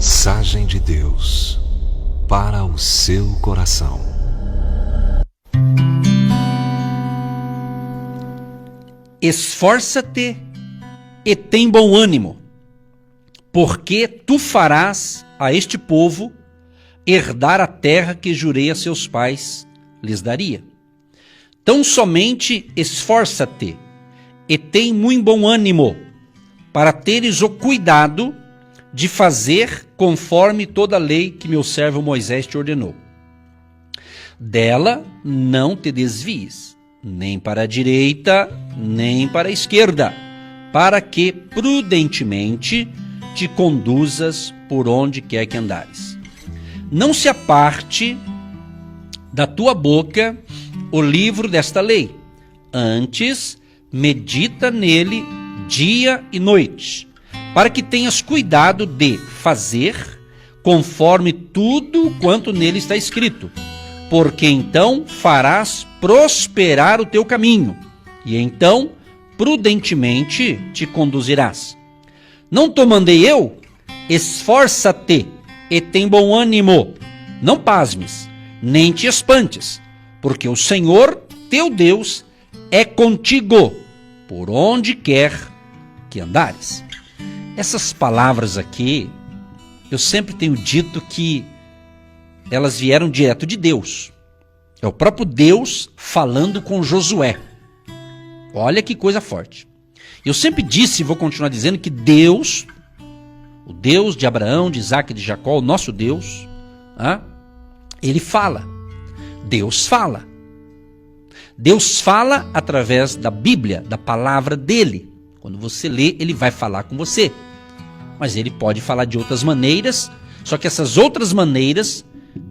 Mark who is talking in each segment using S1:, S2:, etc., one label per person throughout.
S1: mensagem de Deus para o seu coração.
S2: Esforça-te e tem bom ânimo, porque tu farás a este povo herdar a terra que jurei a seus pais lhes daria. Tão somente esforça-te e tem muito bom ânimo, para teres o cuidado de fazer conforme toda a lei que meu servo Moisés te ordenou. Dela não te desvies, nem para a direita, nem para a esquerda, para que prudentemente te conduzas por onde quer que andares. Não se aparte da tua boca o livro desta lei, antes medita nele dia e noite, para que tenhas cuidado de fazer conforme tudo quanto nele está escrito, porque então farás prosperar o teu caminho, e então prudentemente te conduzirás. Não te mandei eu? Esforça-te e tem bom ânimo, não pasmes, nem te espantes, porque o Senhor teu Deus é contigo, por onde quer que andares. Essas palavras aqui, eu sempre tenho dito que elas vieram direto de Deus. É o próprio Deus falando com Josué. Olha que coisa forte. Eu sempre disse e vou continuar dizendo que Deus, o Deus de Abraão, de Isaac e de Jacó, o nosso Deus, ele fala. Deus fala. Deus fala através da Bíblia, da palavra dele. Quando você lê, ele vai falar com você. Mas ele pode falar de outras maneiras, só que essas outras maneiras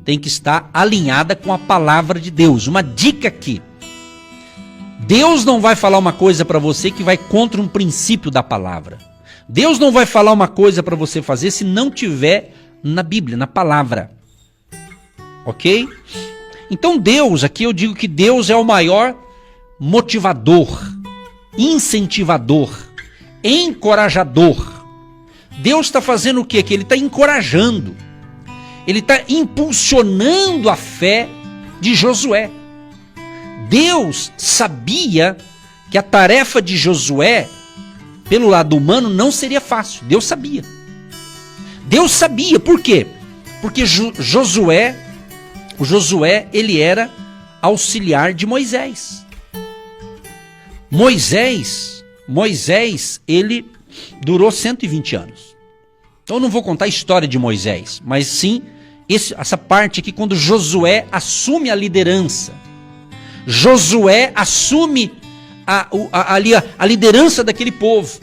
S2: têm que estar alinhada com a palavra de Deus. Uma dica aqui. Deus não vai falar uma coisa para você que vai contra um princípio da palavra. Deus não vai falar uma coisa para você fazer se não tiver na Bíblia, na palavra. Ok? Então Deus, aqui eu digo que Deus é o maior motivador, incentivador, encorajador. Deus está fazendo o quê? Que ele está encorajando. Ele está impulsionando a fé de Josué. Deus sabia que a tarefa de Josué, pelo lado humano, não seria fácil. Deus sabia. Deus sabia. Por quê? Porque Josué, ele era auxiliar de Moisés. Moisés, ele durou 120 anos. Então eu não vou contar a história de Moisés, mas sim essa parte aqui quando Josué assume a liderança. Josué assume a liderança daquele povo.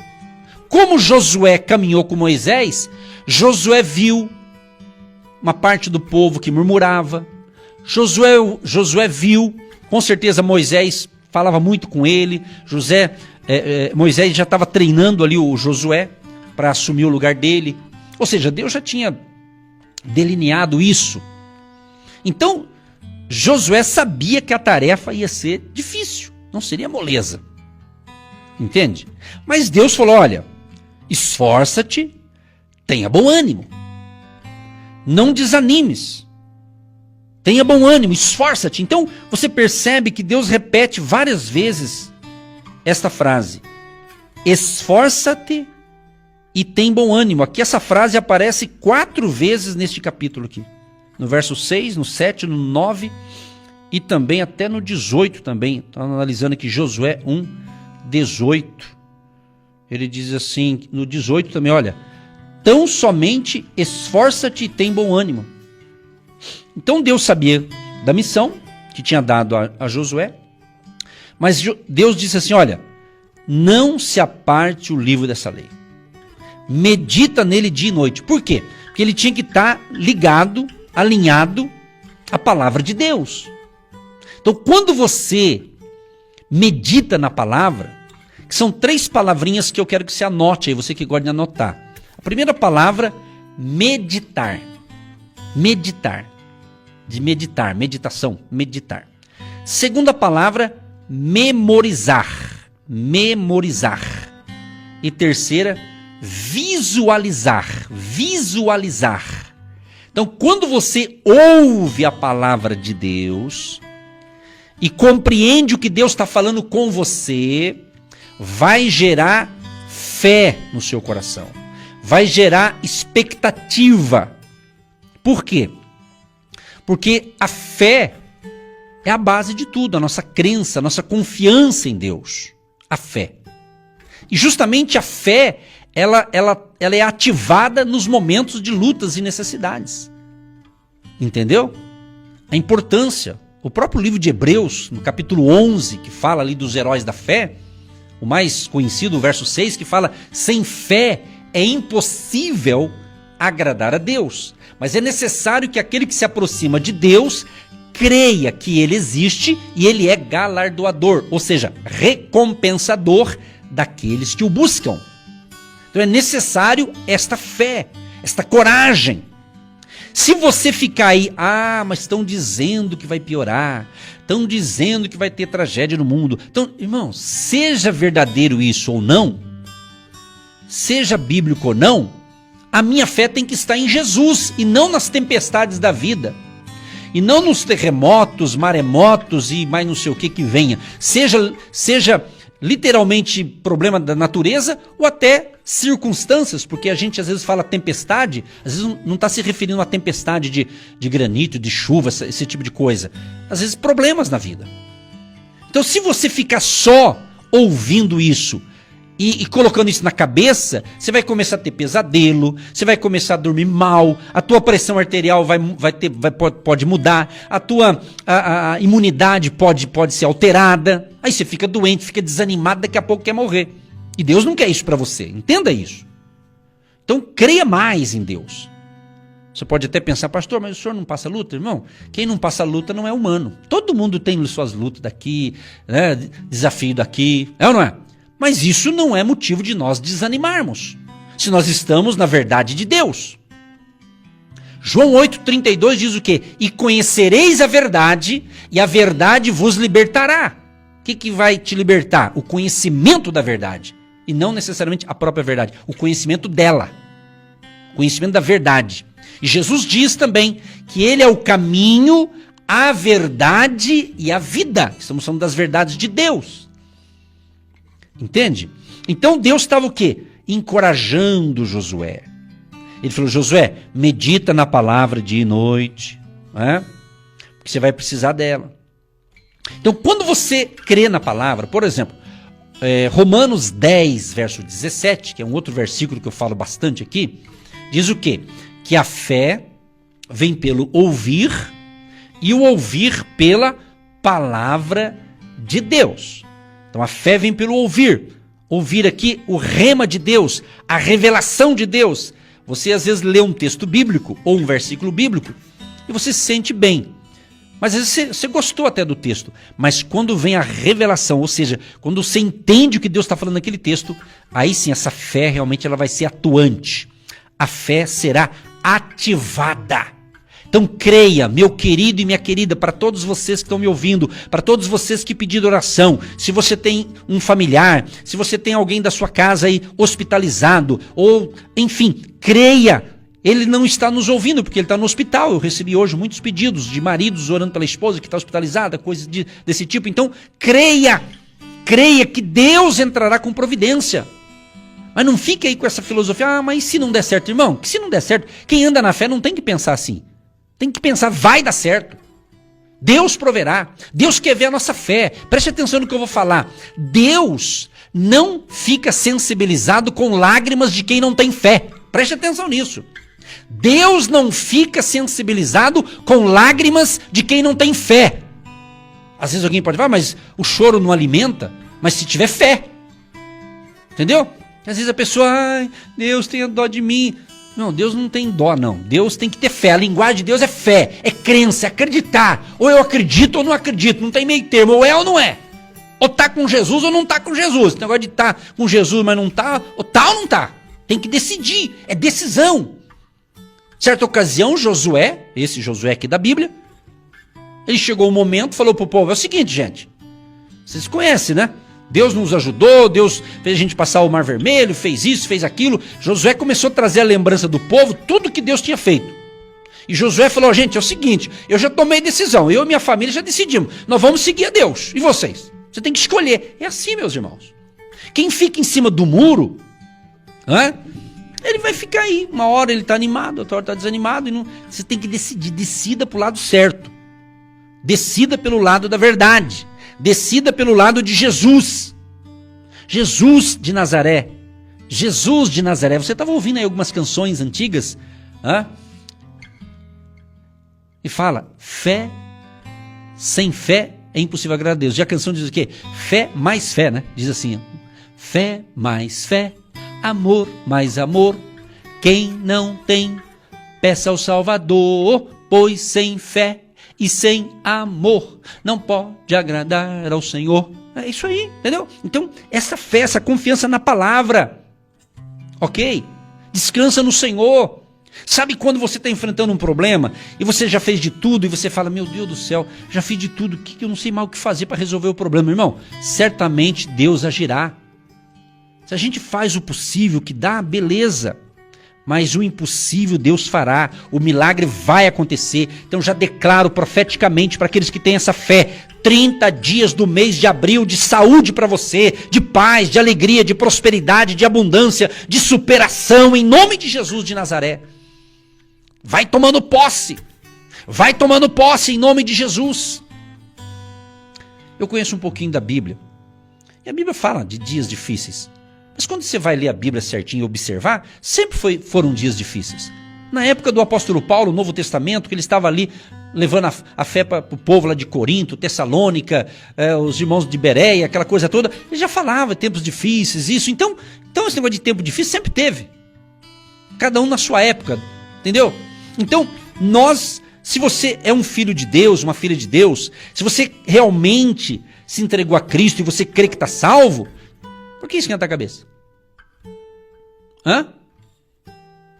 S2: Como Josué caminhou com Moisés, Josué viu uma parte do povo que murmurava. Josué viu, com certeza Moisés falava muito com ele. Moisés já estava treinando ali o Josué para assumir o lugar dele. Ou seja, Deus já tinha delineado isso. Então, Josué sabia que a tarefa ia ser difícil, não seria moleza. Entende? Mas Deus falou, olha, esforça-te, tenha bom ânimo. Não desanimes. Tenha bom ânimo, esforça-te. Então, você percebe que Deus repete várias vezes esta frase. Esforça-te e tem bom ânimo. Aqui essa frase aparece 4 vezes neste capítulo aqui. No verso 6, no 7, no 9 e também até no 18 também. Estou analisando aqui Josué 1, 18. Ele diz assim, no 18 também, olha. Tão somente esforça-te e tem bom ânimo. Então Deus sabia da missão que tinha dado a Josué. Mas Deus disse assim, olha, não se aparte o livro dessa lei. Medita nele dia e noite. Por quê? Porque ele tinha que estar ligado, alinhado à palavra de Deus. Então, quando você medita na palavra, que são 3 palavrinhas que eu quero que você anote aí, você que gosta de anotar. A primeira palavra, meditar. Meditar. De meditar, meditação, meditar. Segunda palavra, memorizar. Memorizar. E terceira, visualizar. Então, quando você ouve a palavra de Deus e compreende o que Deus está falando com você, vai gerar fé no seu coração, vai gerar expectativa. Por quê? Porque a fé é a base de tudo, a nossa crença, a nossa confiança em Deus. A fé. E justamente a fé, ela é ativada nos momentos de lutas e necessidades. Entendeu? A importância. O próprio livro de Hebreus, no capítulo 11, que fala ali dos heróis da fé, o mais conhecido, o verso 6, que fala: sem fé é impossível agradar a Deus. Mas é necessário que aquele que se aproxima de Deus creia que ele existe e ele é galardoador, ou seja, recompensador daqueles que o buscam. Então é necessário esta fé, esta coragem. Se você ficar aí, mas estão dizendo que vai piorar, estão dizendo que vai ter tragédia no mundo. Então, irmão, seja verdadeiro isso ou não, seja bíblico ou não, a minha fé tem que estar em Jesus e não nas tempestades da vida. E não nos terremotos, maremotos e mais não sei o que venha. Seja literalmente problema da natureza ou até circunstâncias, porque a gente às vezes fala tempestade, às vezes não está se referindo a tempestade de granito, de chuva, esse tipo de coisa. Às vezes problemas na vida. Então, se você ficar só ouvindo isso e colocando isso na cabeça, você vai começar a ter pesadelo, você vai começar a dormir mal, a tua pressão arterial pode mudar, a tua a imunidade pode ser alterada, aí você fica doente, fica desanimado, daqui a pouco quer morrer. E Deus não quer isso para você, entenda isso. Então creia mais em Deus. Você pode até pensar: pastor, mas o senhor não passa luta? Irmão, quem não passa luta não é humano. Todo mundo tem suas lutas daqui, né, desafio daqui, é ou não é? Mas isso não é motivo de nós desanimarmos, se nós estamos na verdade de Deus. João 8,32 diz o quê? E conhecereis a verdade, e a verdade vos libertará. O que vai te libertar? O conhecimento da verdade, e não necessariamente a própria verdade, o conhecimento dela, o conhecimento da verdade. E Jesus diz também que ele é o caminho, a verdade e a vida. Estamos falando das verdades de Deus. Entende? Então Deus estava o quê? Encorajando Josué. Ele falou: Josué, medita na palavra dia e noite, né? Porque você vai precisar dela. Então, quando você crê na palavra, por exemplo, Romanos 10, verso 17, que é um outro versículo que eu falo bastante aqui, diz o quê? Que a fé vem pelo ouvir, e o ouvir pela palavra de Deus. Então a fé vem pelo ouvir. Ouvir aqui o rema de Deus, a revelação de Deus. Você às vezes lê um texto bíblico ou um versículo bíblico e você se sente bem. Mas às vezes você gostou até do texto. Mas quando vem a revelação, ou seja, quando você entende o que Deus está falando naquele texto, aí sim essa fé realmente ela vai ser atuante. A fé será ativada. Então creia, meu querido e minha querida, para todos vocês que estão me ouvindo, para todos vocês que pediram oração, se você tem um familiar, se você tem alguém da sua casa aí hospitalizado, ou enfim, creia, ele não está nos ouvindo porque ele está no hospital. Eu recebi hoje muitos pedidos de maridos orando pela esposa que está hospitalizada, coisas desse tipo. Então creia que Deus entrará com providência. Mas não fique aí com essa filosofia: mas se não der certo, irmão? Que se não der certo, quem anda na fé não tem que pensar assim. Tem que pensar: vai dar certo. Deus proverá. Deus quer ver a nossa fé. Preste atenção no que eu vou falar. Deus não fica sensibilizado com lágrimas de quem não tem fé. Preste atenção nisso. Deus não fica sensibilizado com lágrimas de quem não tem fé. Às vezes alguém pode falar: mas o choro não alimenta. Mas se tiver fé. Entendeu? Às vezes a pessoa: ai, Deus tenha dó de mim. Não, Deus não tem dó, não. Deus tem que ter fé. A linguagem de Deus é fé, é crença, é acreditar. Ou eu acredito ou não acredito. Não tem meio termo, ou é ou não é. Ou tá com Jesus ou não tá com Jesus. Esse negócio de tá com Jesus, mas não tá, ou tá ou não tá. Tem que decidir, é decisão. Certa ocasião, Josué, esse Josué aqui da Bíblia, ele chegou um momento, falou pro povo: é o seguinte, gente, vocês conhecem, né? Deus nos ajudou, Deus fez a gente passar o Mar Vermelho, fez isso, fez aquilo. Josué começou a trazer a lembrança do povo, tudo que Deus tinha feito. E Josué falou, gente, é o seguinte, eu já tomei decisão, eu e minha família já decidimos, nós vamos seguir a Deus. E vocês? Você tem que escolher. É assim, meus irmãos. Quem fica em cima do muro, ele vai ficar aí. Uma hora ele está animado, outra hora está desanimado. E não... Você tem que decidir, decida para o lado certo. Decida pelo lado da verdade. Decida pelo lado de Jesus. Jesus de Nazaré. Jesus de Nazaré. Você estava ouvindo aí algumas canções antigas, e fala, fé sem fé é impossível agradar a Deus. E a canção diz o quê? Fé mais fé, né? Diz assim, fé mais fé, amor mais amor. Quem não tem, peça ao Salvador, pois sem fé e sem amor não pode agradar ao Senhor. É isso aí, entendeu? Então, essa fé, essa confiança na palavra, ok? Descansa no Senhor. Sabe quando você está enfrentando um problema e você já fez de tudo e você fala, meu Deus do céu, já fiz de tudo, que eu não sei mais o que fazer para resolver o problema. Irmão, certamente Deus agirá. Se a gente faz o possível, que dá, beleza. Mas o impossível Deus fará, o milagre vai acontecer. Então já declaro profeticamente para aqueles que têm essa fé, 30 dias do mês de abril de saúde para você, de paz, de alegria, de prosperidade, de abundância, de superação, em nome de Jesus de Nazaré. Vai tomando posse em nome de Jesus. Eu conheço um pouquinho da Bíblia, e a Bíblia fala de dias difíceis, mas quando você vai ler a Bíblia certinho e observar, sempre foram dias difíceis. Na época do apóstolo Paulo, no Novo Testamento, que ele estava ali levando a fé para o povo lá de Corinto, Tessalônica, os irmãos de Bereia, aquela coisa toda, ele já falava de tempos difíceis, isso. Então esse negócio de tempo difícil sempre teve, cada um na sua época, entendeu? Então, se você é um filho de Deus, uma filha de Deus, se você realmente se entregou a Cristo e você crê que está salvo, por que esquenta a cabeça?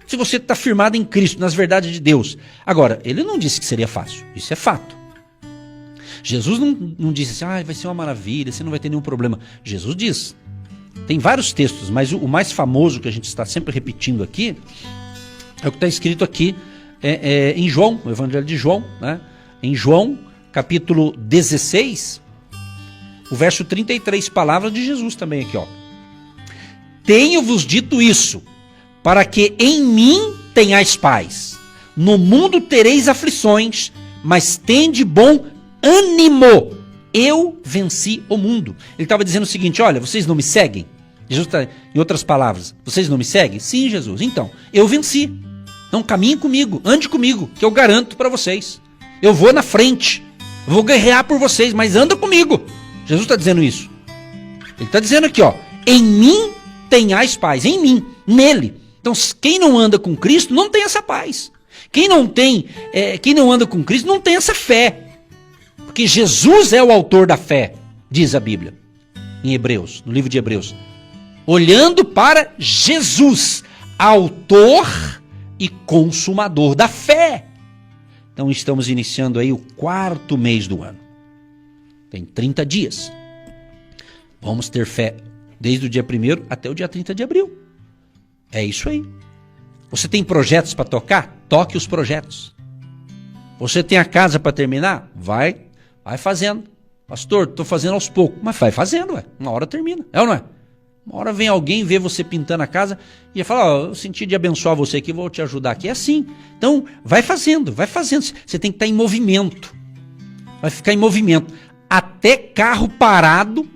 S2: Se você está firmado em Cristo, nas verdades de Deus. Agora, ele não disse que seria fácil, isso é fato. Jesus não disse assim, vai ser uma maravilha, você não vai ter nenhum problema. Jesus diz, tem vários textos, mas o mais famoso que a gente está sempre repetindo aqui, é o que está escrito aqui em João, no Evangelho de João, né? Em João, capítulo 16, o verso 33, palavras de Jesus também aqui, Tenho-vos dito isso, para que em mim tenhais paz. No mundo tereis aflições, mas tende bom ânimo. Eu venci o mundo. Ele estava dizendo o seguinte, olha, vocês não me seguem? Jesus está, em outras palavras, vocês não me seguem? Sim, Jesus. Então, eu venci. Não, caminhe comigo, ande comigo, que eu garanto para vocês. Eu vou na frente, eu vou guerrear por vocês, mas anda comigo. Jesus está dizendo isso. Ele está dizendo aqui, em mim tenhais paz, em mim, nele. Então, quem não anda com Cristo não tem essa paz. Quem não anda com Cristo não tem essa fé. Porque Jesus é o autor da fé, diz a Bíblia, em Hebreus, no livro de Hebreus. Olhando para Jesus, autor e consumador da fé. Então estamos iniciando aí o 4º mês do ano. Tem 30 dias. Vamos ter fé desde o dia 1º até o dia 30 de abril. É isso aí. Você tem projetos para tocar? Toque os projetos. Você tem a casa para terminar? Vai fazendo. Pastor, estou fazendo aos poucos. Mas vai fazendo, uma hora termina. É ou não é? Uma hora vem alguém ver você pintando a casa e fala, eu senti de abençoar você aqui, vou te ajudar aqui. É assim. Então, vai fazendo. Você tem que estar em movimento. Vai ficar em movimento. Até carro parado.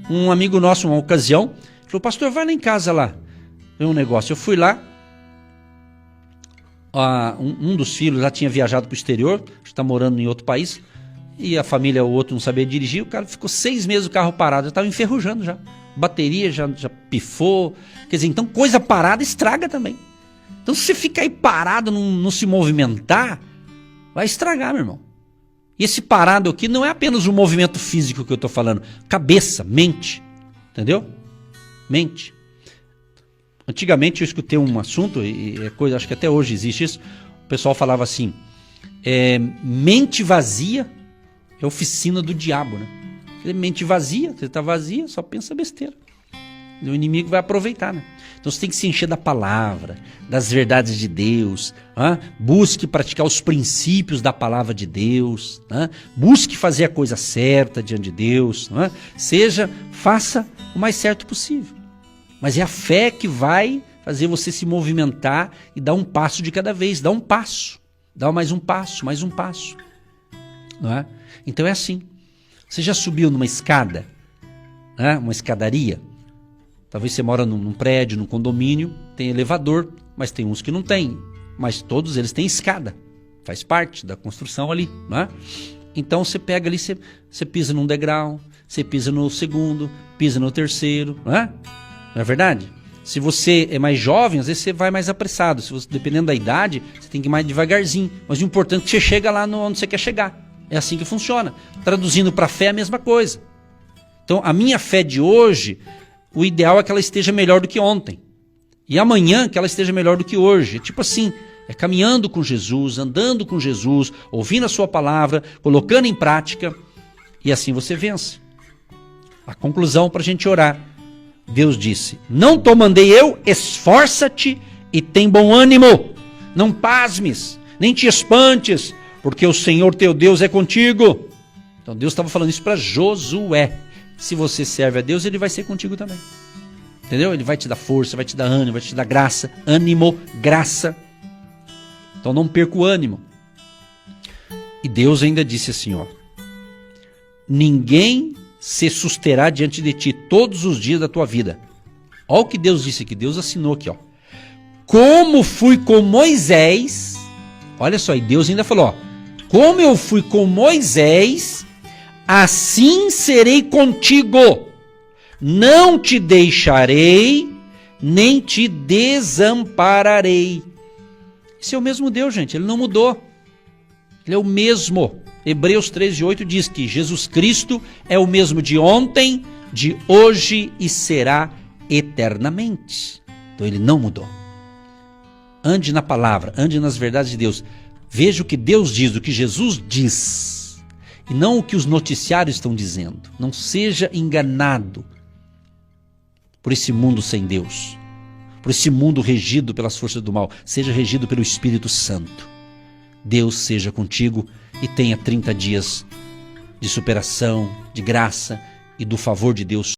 S2: Um amigo nosso, uma ocasião, falou, pastor, vai lá em casa lá. Ver um negócio. Eu fui lá. Um dos filhos lá tinha viajado para o exterior, está morando em outro país. E a família, o outro não sabia dirigir. O cara ficou 6 meses o carro parado. Já estava enferrujando já. Bateria já pifou. Quer dizer, então coisa parada estraga também. Então se você ficar aí parado, não se movimentar, vai estragar, meu irmão. E esse parado aqui não é apenas o movimento físico que eu estou falando. Cabeça, mente. Entendeu? Mente. Antigamente eu escutei um assunto, e é coisa, acho que até hoje existe isso. O pessoal falava assim, mente vazia é oficina do diabo, né? Mente vazia, você está vazia, só pensa besteira. O inimigo vai aproveitar, né? Então você tem que se encher da palavra, das verdades de Deus. Busque praticar os princípios da palavra de Deus. Busque fazer a coisa certa diante de Deus. Faça o mais certo possível. Mas é a fé que vai fazer você se movimentar e dar um passo de cada vez. Dá um passo. Dá mais um passo, mais um passo. Não é? Então é assim. Você já subiu numa escada? Uma escadaria? Talvez você mora num prédio, num condomínio, tem elevador, mas tem uns que não tem. Mas todos eles têm escada. Faz parte da construção ali. Não é? Então você pega ali, você pisa num degrau, você pisa no segundo, pisa no terceiro. Não é verdade? Se você é mais jovem, às vezes você vai mais apressado. Dependendo da idade, você tem que ir mais devagarzinho. Mas o importante é que você chega lá onde você quer chegar. É assim que funciona. Traduzindo para a fé é a mesma coisa. Então a minha fé de hoje, o ideal é que ela esteja melhor do que ontem. E amanhã que ela esteja melhor do que hoje. É tipo assim, é caminhando com Jesus, andando com Jesus, ouvindo a sua palavra, colocando em prática. E assim você vence. A conclusão para a gente orar. Deus disse, não te mandei eu, esforça-te e tem bom ânimo. Não pasmes, nem te espantes, porque o Senhor teu Deus é contigo. Então Deus estava falando isso para Josué. Se você serve a Deus, Ele vai ser contigo também. Entendeu? Ele vai te dar força, vai te dar ânimo, vai te dar graça. Ânimo, graça. Então não perca o ânimo. E Deus ainda disse assim, ninguém se susterá diante de ti todos os dias da tua vida. Olha o que Deus disse aqui, Deus assinou aqui. Como fui com Moisés, olha só, e Deus ainda falou, como eu fui com Moisés, assim serei contigo, não te deixarei, nem te desampararei. Esse é o mesmo Deus, gente, Ele não mudou, Ele é o mesmo. Hebreus 13:8 diz que Jesus Cristo é o mesmo de ontem, de hoje e será eternamente. Então Ele não mudou. Ande na palavra, ande nas verdades de Deus. Veja o que Deus diz, o que Jesus diz, e não o que os noticiários estão dizendo. Não seja enganado por esse mundo sem Deus, por esse mundo regido pelas forças do mal. Seja regido pelo Espírito Santo. Deus seja contigo e tenha 30 dias de superação, de graça e do favor de Deus